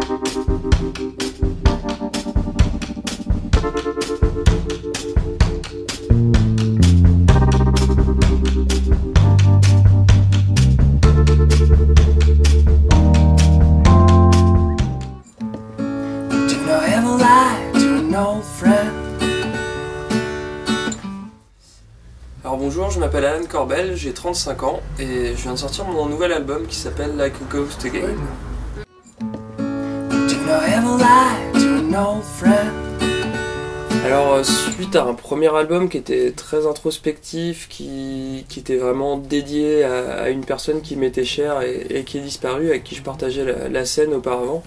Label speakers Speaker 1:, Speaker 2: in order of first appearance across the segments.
Speaker 1: Alors bonjour, je m'appelle Alan Corbel, j'ai 35 ans et je viens de sortir mon nouvel album qui s'appelle Like a Ghost Again. Alors suite à un premier album qui était très introspectif, qui était vraiment dédié à une personne qui m'était chère et qui est disparue, avec qui je partageais la scène auparavant,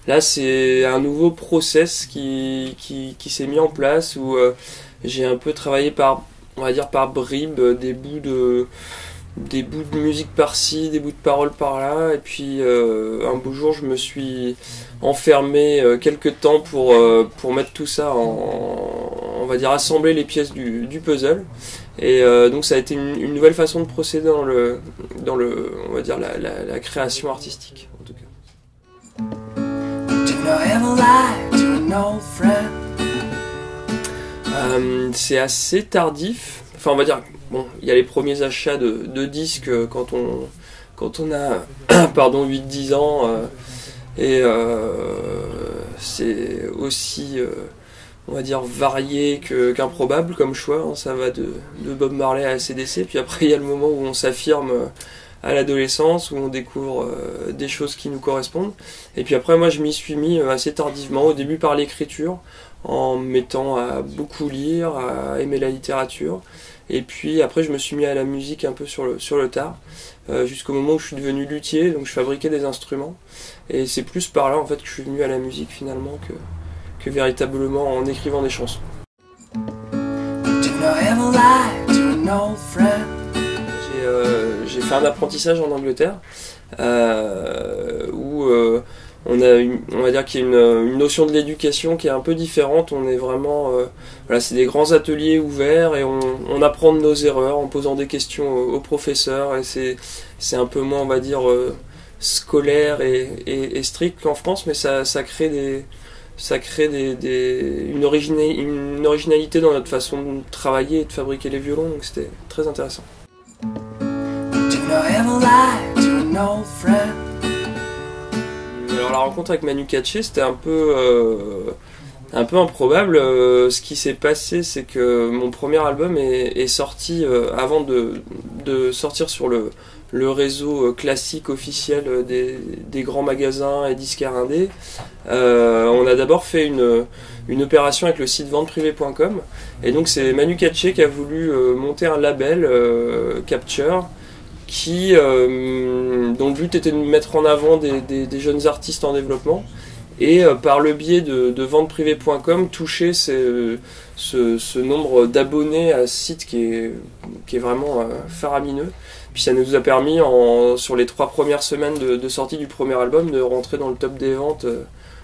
Speaker 1: là c'est un nouveau process qui s'est mis en place où j'ai un peu travaillé on va dire par bribes, des bouts de musique par-ci, des bouts de paroles par-là, et puis un beau jour je me suis enfermé quelques temps pour mettre tout ça on va dire assembler les pièces du puzzle, et donc ça a été une nouvelle façon de procéder dans le on va dire la création artistique en tout cas. C'est assez tardif, enfin on va dire, bon, il y a les premiers achats de disques quand on a pardon 8-10 ans, et c'est aussi on va dire varié qu'improbable comme choix, hein. Ça va de Bob Marley à AC/DC, puis après il y a le moment où on s'affirme à l'adolescence, où on découvre des choses qui nous correspondent, et puis après moi je m'y suis mis assez tardivement, au début par l'écriture, en me mettant à beaucoup lire, à aimer la littérature, et puis après je me suis mis à la musique un peu sur le tard, jusqu'au moment où je suis devenu luthier, donc je fabriquais des instruments, et c'est plus par là en fait que je suis venu à la musique finalement que véritablement en écrivant des chansons. J'ai fait un apprentissage en Angleterre où on va dire qu'il y a une notion de l'éducation qui est un peu différente. On est vraiment, voilà, c'est des grands ateliers ouverts et on apprend de nos erreurs en posant des questions aux professeurs, et c'est un peu moins, on va dire, scolaire et strict qu'en France, mais ça crée une originalité dans notre façon de travailler et de fabriquer les violons, donc c'était très intéressant. Alors la rencontre avec Manu Katché, c'était un peu improbable. Ce qui s'est passé, c'est que mon premier album est sorti avant de sortir sur le réseau classique officiel des grands magasins et disquaires indés. On a d'abord fait une opération avec le site venteprivée.com, et donc c'est Manu Katché qui a voulu monter un label, Capture, dont le but était de mettre en avant des jeunes artistes en développement, et par le biais de venteprivée.com toucher ce nombre d'abonnés à ce site qui est vraiment faramineux. Puis ça nous a permis, sur les 3 premières semaines de sortie du premier album, de rentrer dans le top des ventes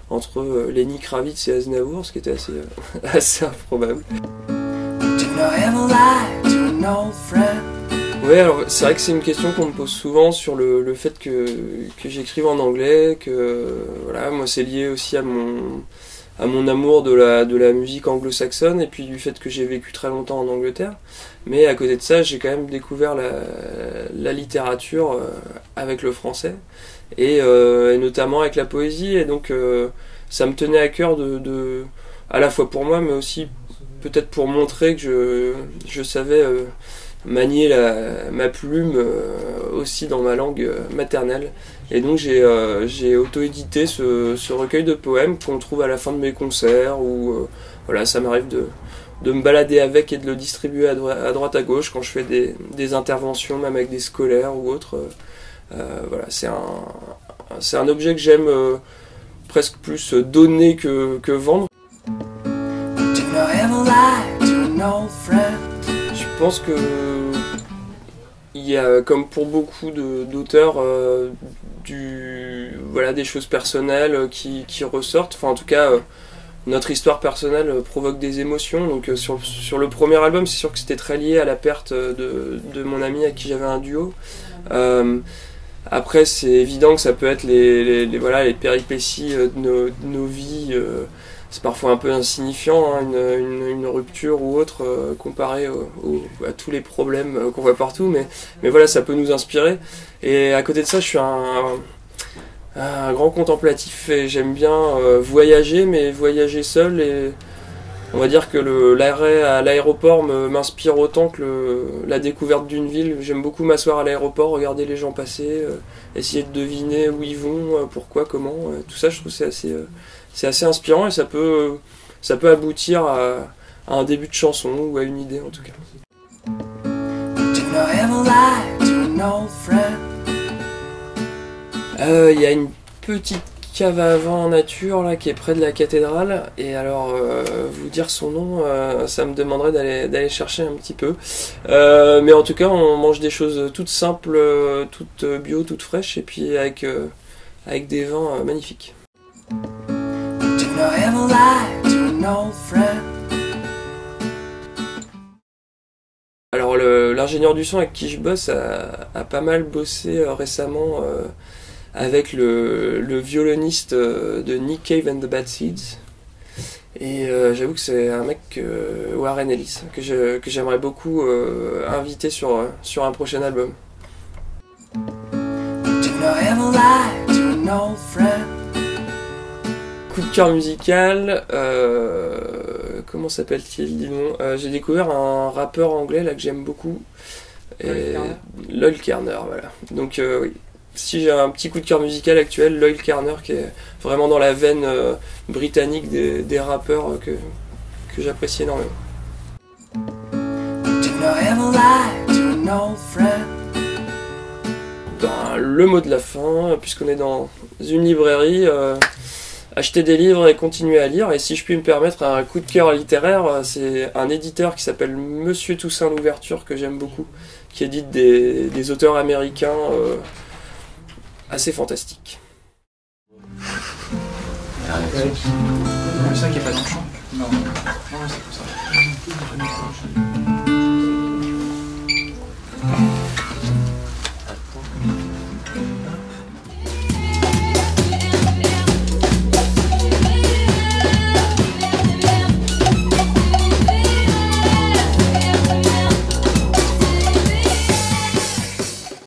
Speaker 1: entre Lenny Kravitz et Aznavour, ce qui était assez improbable. Ouais, alors c'est vrai que c'est une question qu'on me pose souvent sur le fait que j'écrive en anglais, que voilà, moi c'est lié aussi à mon amour de la musique anglo-saxonne, et puis du fait que j'ai vécu très longtemps en Angleterre. Mais à côté de ça, j'ai quand même découvert la littérature avec le français, et notamment avec la poésie, et donc ça me tenait à cœur à la fois pour moi, mais aussi peut-être pour montrer que je savais manier ma plume aussi dans ma langue maternelle. Et donc j'ai auto-édité ce recueil de poèmes qu'on trouve à la fin de mes concerts, où voilà, ça m'arrive de me balader avec et de le distribuer à droite à gauche quand je fais des interventions, même avec des scolaires ou autres. Voilà, c'est un objet que j'aime presque plus donner que vendre. Je pense que il y a, comme pour beaucoup d'auteurs, voilà, des choses personnelles qui ressortent. Enfin, en tout cas, notre histoire personnelle provoque des émotions. Donc sur le premier album, c'est sûr que c'était très lié à la perte de mon ami avec qui j'avais un duo. Après, c'est évident que ça peut être les péripéties de nos vies. C'est parfois un peu insignifiant, hein, une rupture ou autre, comparé à tous les problèmes qu'on voit partout. Mais voilà, ça peut nous inspirer. Et à côté de ça, je suis un grand contemplatif et j'aime bien voyager, mais voyager seul. Et on va dire que l'arrêt à l'aéroport m'inspire autant que la découverte d'une ville. J'aime beaucoup m'asseoir à l'aéroport, regarder les gens passer, essayer de deviner où ils vont, pourquoi, comment. Tout ça, je trouve c'est assez inspirant et ça peut aboutir à un début de chanson ou à une idée en tout cas. Il y a une petite cave à vin en nature là, qui est près de la cathédrale, et alors vous dire son nom, ça me demanderait d'aller chercher un petit peu. Mais en tout cas, on mange des choses toutes simples, toutes bio, toutes fraîches, et puis avec des vins magnifiques. Alors l'ingénieur du son avec qui je bosse a pas mal bossé récemment avec le violoniste de Nick Cave and the Bad Seeds. Et j'avoue que c'est un mec, Warren Ellis, que j'aimerais beaucoup inviter sur un prochain album. Coup de cœur musical, comment s'appelle-t-il, dis-donc. J'ai découvert un rappeur anglais là que j'aime beaucoup, Loyle Carner, voilà. Donc oui. Si j'ai un petit coup de cœur musical actuel, Loyle Carner, qui est vraiment dans la veine britannique des rappeurs que j'apprécie énormément. Ben, le mot de la fin, puisqu'on est dans une librairie, acheter des livres et continuer à lire. Et si je puis me permettre un coup de cœur littéraire, c'est un éditeur qui s'appelle Monsieur Toussaint Louverture, que j'aime beaucoup, qui édite des auteurs américains assez fantastique.
Speaker 2: C'est ça qui est pas dans le champ. Non, c'est comme ça.